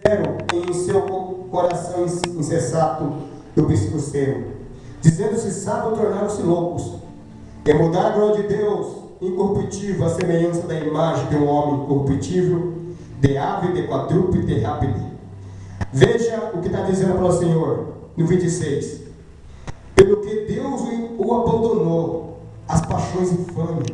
puseram em seu coração insensato e obscureceu, dizendo-se sábio, tornaram-se loucos, e mudar a glória de Deus incorruptível, a semelhança da imagem de um homem corruptível, de ave, de quadrúpede, de rápide. Veja o que está dizendo para o Senhor no 26. Pelo que Deus o abandonou às paixões infames,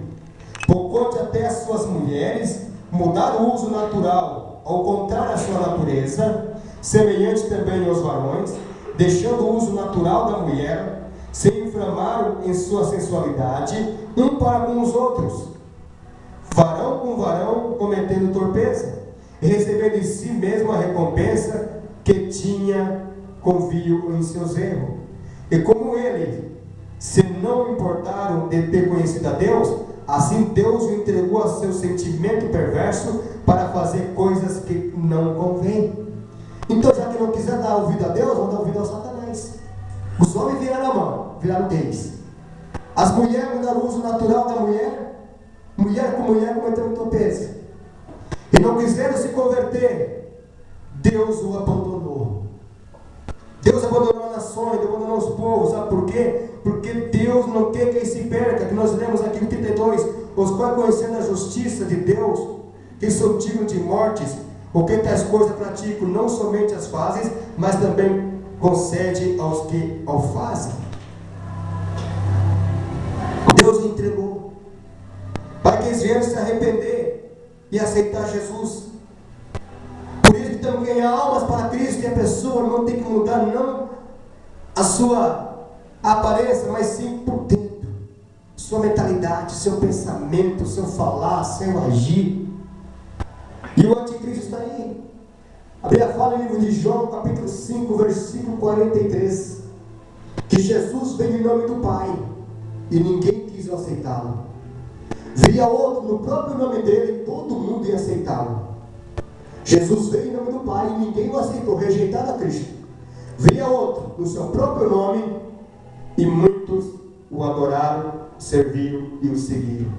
porquanto até as suas mulheres mudaram o uso natural, ao contrário da sua natureza, semelhante também aos varões, deixando o uso natural da mulher, se inflamaram em sua sensualidade, um para com os outros, varão com varão, cometendo torpeza, e recebendo em si mesmo a recompensa que tinha convio em seus erros. E como eles se não importaram de ter conhecido a Deus, assim Deus o entregou a seu sentimento perverso para fazer coisas que não convêm. Então, já que não quiser dar ouvido a Deus, vão dar ouvido ao Satanás. Os homens viraram a mão, viraram deles. As mulheres mudaram o uso natural da mulher, mulher cometendo torpeza, e não quiseram se converter. Deus o abandonou. Deus abandonou as nações, abandonou os povos. Sabe por quê? Porque Deus não quer que ele se perca. Que nós lemos aqui no 32, os quais, conhecendo a justiça de Deus, que são dignos de mortes, porque tais coisas praticam, não somente as fazem, mas também concede aos que o fazem. Deus entregou para que eles viessem se arrepender e aceitar Jesus. Por isso que temos que ganhar almas para Cristo, e a pessoa não tem que mudar não a sua aparência, mas sim por dentro, sua mentalidade, seu pensamento, seu falar, seu agir. E o anticristo está aí. A Bíblia fala no livro de João, capítulo 5, versículo 43, que Jesus veio em nome do Pai e ninguém quis aceitá-lo. Via outro no próprio nome dele, todo mundo ia aceitá-lo. Jesus veio em nome do Pai e ninguém o aceitou, rejeitado a Cristo. Via outro no seu próprio nome e muitos o adoraram, serviram e o seguiram.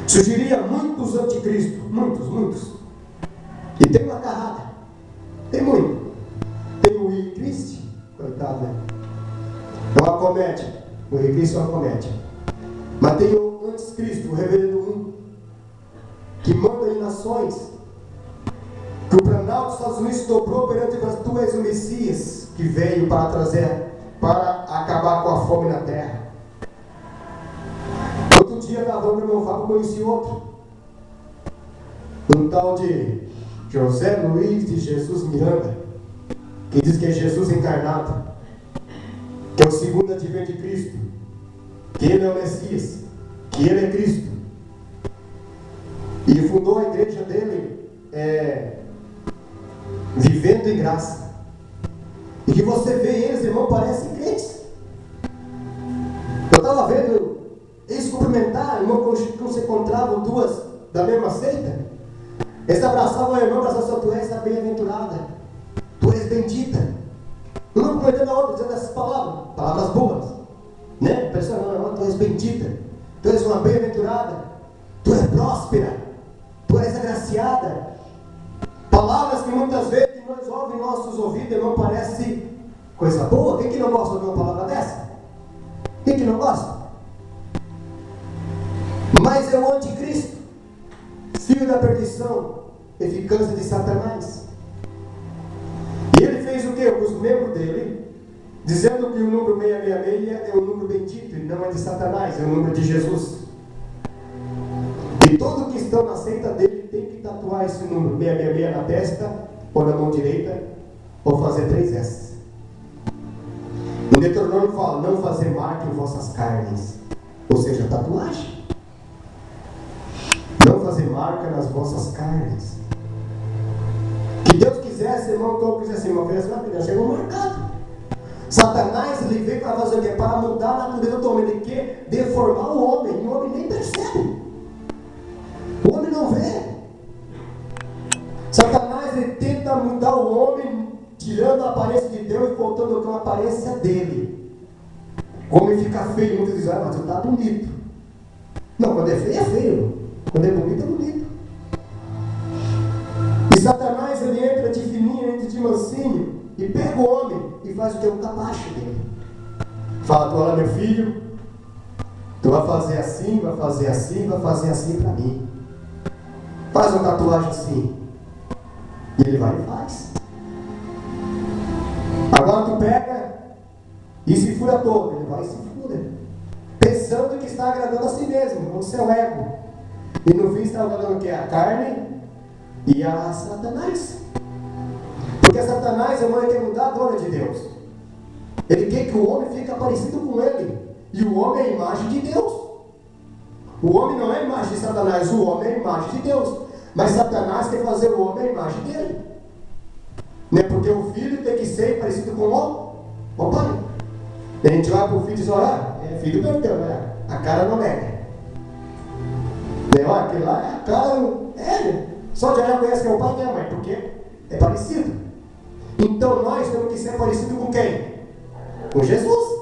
Surgiria muitos anticristos, muitos. E tem uma carrada, tem muito. Tem o Henri Cristo, coitado, né? É uma comédia. O Henri Cristo é uma comédia. Mas tem o Anticristo, o Reverendo 1, que manda em nações, que o Planalto dos Estados Unidos dobrou perante as tuas o Messias, que veio para trazer, para acabar com a fome na terra. Outro dia, na Vamos Renovar, eu conheci outro, um tal de José Luiz de Jesus Miranda, que diz que é Jesus encarnado, que é o segundo advento de Cristo, que ele é o Messias, que ele é Cristo. E fundou a igreja dele, Vivendo em Graça. E que você vê eles, irmão, parecem crentes. Eu estava vendo eles cumprimentar, irmão, quando se encontravam duas da mesma seita. Eles abraçavam a irmã, abraçavam: tu és a bem-aventurada, tu és bendita. Um cumprimentando a outra, dizendo essas palavras boas, né? Pessoal, tu és bendita, tu és uma bem-aventurada, tu és próspera, tu és agraciada. Palavras que muitas vezes nós ouvimos em nossos ouvidos e não parece coisa boa. Quem que não gosta de ouvir uma palavra dessa? Quem que não gosta? Mas é o anticristo, filho da perdição, eficâcia de Satanás. E ele fez o que? Os membros dele, dizendo que o número 666 é o número bendito e não é de Satanás, é o número de Jesus. E todo cristão na seita dele tem que tatuar esse número 666 na testa, ou na mão direita, ou fazer 3 S. O Deuteronômio fala: não fazer marca em vossas carnes, ou seja, tatuagem. Não fazer marca nas vossas carnes. Que Deus quisesse, irmão, que eu quisesse uma vez, já chegou marcado. Satanás, ele veio para fazer o quê? Para mudar a natureza do homem. Ele quer deformar o homem, e o homem nem percebe. O homem não vê. Satanás, ele tenta mudar o homem, tirando a aparência de Deus e voltando com a aparência dele. O homem fica feio, muitos dizem: mas tu está bonito. Não, quando é feio. Quando é bonito, é bonito. E Satanás, ele entra te faz o que? Um capacho dele. Fala, olha meu filho, tu vai fazer assim, vai fazer assim, vai fazer assim para mim. Faz uma tatuagem assim. E ele vai e faz. Agora tu pega e se fura todo. Ele vai e se fura. Pensando que está agradando a si mesmo, o seu ego. E no fim está agradando o que? A carne e a Satanás. Porque Satanás, irmão, ele quer mudar a glória de Deus. Ele quer que o homem fique parecido com ele. E o homem é a imagem de Deus. O homem não é a imagem de Satanás, o homem é a imagem de Deus. Mas Satanás quer fazer o homem a imagem dele. Não é porque o filho tem que ser parecido com o pai. E a gente vai para o filho e diz, olha, é filho perdeu, né? A cara não nega. Olha, aquele lá é a cara, só de olhar conhece que é o pai e a mãe, porque é parecido. Então nós temos que ser parecidos com quem? Com Jesus.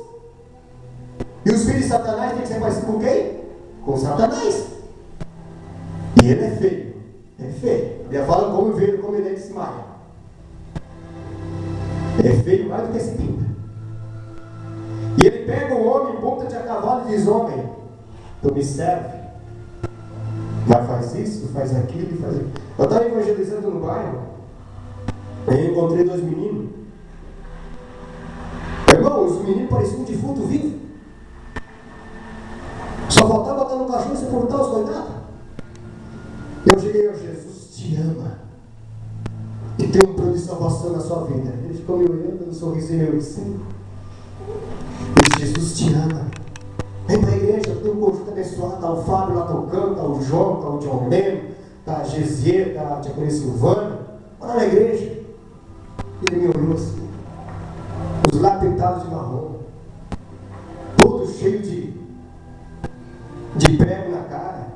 E os filhos de Satanás têm que ser parecidos com quem? Com Satanás. E ele é feio. É feio. Ele fala como veio, como ele se maia. É feio mais do que se pinta. E ele pega o homem, ponta-te a cavalo e diz, homem, tu me serve. Mas faz isso, faz aquilo, faz aquilo. Eu estava evangelizando no bairro. Eu encontrei 2 meninos. Irmão, os meninos pareciam um defunto vivo. Só faltava botar no cachorro e sepultar os coitados. Eu cheguei, Jesus te ama. E tem um plano de salvação na sua vida. Ele ficou me olhando, um sorrisinho meu assim. E Jesus te ama. Vem para a igreja, tem um conjunto abençoado. Está o Fábio lá tocando, está o João, está o John Leno, está a Gesier, está a Diaconia Silvana. Olha na igreja. Ele me olhou assim. Os lábios pintados de marrom. Todo cheio de prego na cara.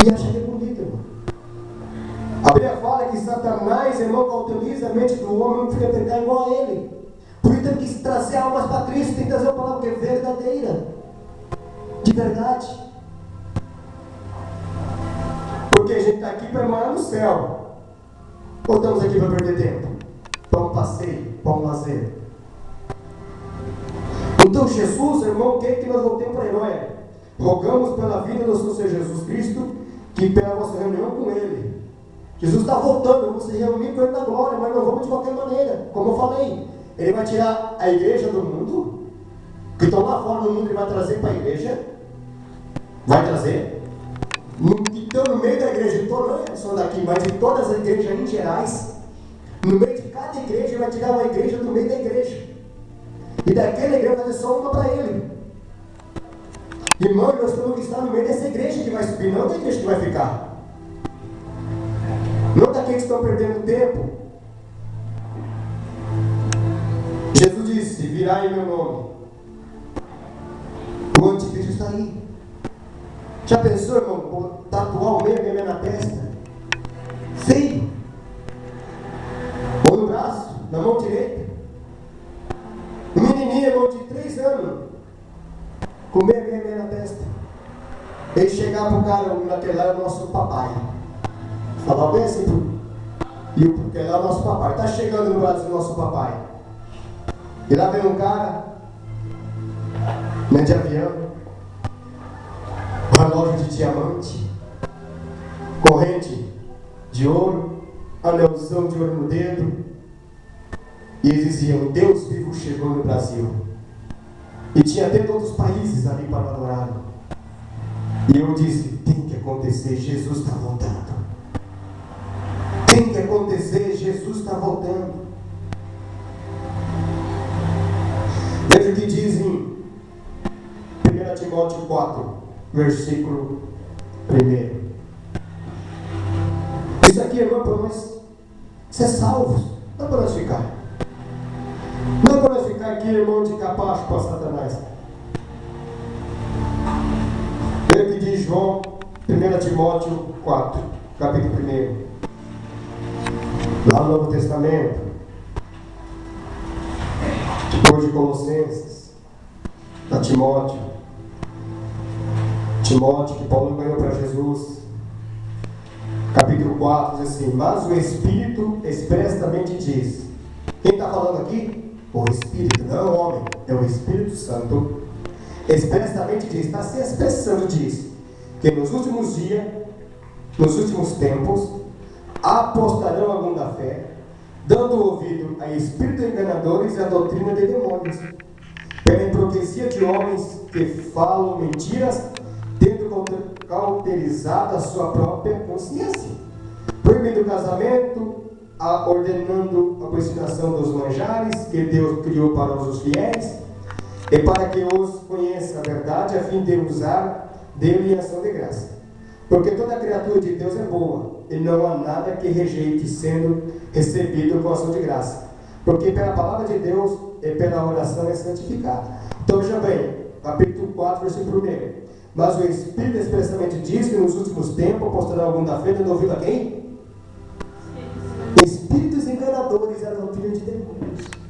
E achei bonito, irmão. A Bíblia fala que Satanás, irmão, cautiliza a mente do homem, não fica pecar igual a ele. Por isso tem que trazer almas para Cristo, tem que trazer uma palavra que é verdadeira, de verdade. Porque a gente está aqui para morar no céu. Ou estamos aqui para perder tempo? Para um passeio, para um lazer. Então Jesus, irmão, quer que nós voltemos para Herói. Rogamos pela vida do nosso Senhor Jesus Cristo, que pela nossa reunião com Ele. Jesus está voltando, vamos se reunir com Ele na glória, mas não vamos de qualquer maneira. Como eu falei, Ele vai tirar a igreja do mundo, que estão lá fora do mundo, Ele vai trazer para a igreja. Vai trazer. Que estão no meio da igreja, não é só daqui, mas de todas as igrejas em gerais. No meio de cada igreja, Ele vai tirar uma igreja do meio da igreja. E daquela igreja vai fazer só uma para Ele. Irmão, nós temos que estar no meio dessa igreja que vai subir, não da igreja que vai ficar. Não daqueles que estão perdendo tempo. Jesus disse, virai em meu nome. O anticristo está aí. Já pensou, irmão, tatuar o meio na testa? Feio. Ou no braço, na mão direita. Um menininho, irmão, de 3 anos, com meia na testa. Ele chegar para o cara, naquele lá é o nosso papai. Falava bem assim, e porque lá é o nosso papai. Está chegando no Brasil o nosso papai. E lá vem um cara, de avião, relógio de diamante, corrente de ouro, anelzão de ouro no dedo. E eles diziam, Deus vivo chegou no Brasil. E tinha até todos os países ali para adorá-lo. E eu disse, tem que acontecer, Jesus está voltando. Tem que acontecer, Jesus está voltando. Veja o que diz em 1 Timóteo 4, versículo 1. Isso aqui, irmão, para nós ser salvos, não para nós ficar. Não para nós ficar aqui, irmão, de capacho para Satanás. Veja o que diz João, 1 Timóteo 4, capítulo 1. Lá no Novo Testamento, depois de Colossenses, a Timóteo, que Paulo ganhou para Jesus, capítulo 4, diz assim, mas o Espírito expressamente diz Quem está falando aqui? O Espírito, não é o homem, é o Espírito Santo. Expressamente diz, está se expressando, diz, que nos últimos dias, nos últimos tempos, apostarão algum da fé, dando ouvido a espíritos enganadores e a doutrina de demônios, pela hipocrisia de homens que falam mentiras, tendo cauterizado a sua própria consciência, proibindo o casamento, ordenando a destinação dos manjares que Deus criou para os fiéis, e para que os conheça a verdade, a fim de usar dele em ação de graça. Porque toda criatura de Deus é boa, e não há nada que rejeite sendo recebido com ação de graça. Porque pela palavra de Deus e pela oração é santificado. Então veja bem, capítulo 4, versículo 1. Mas o Espírito expressamente diz que nos últimos tempos apostará algum da fé, dando ouvido a quem? Espíritos enganadores e a doutrina de demônios.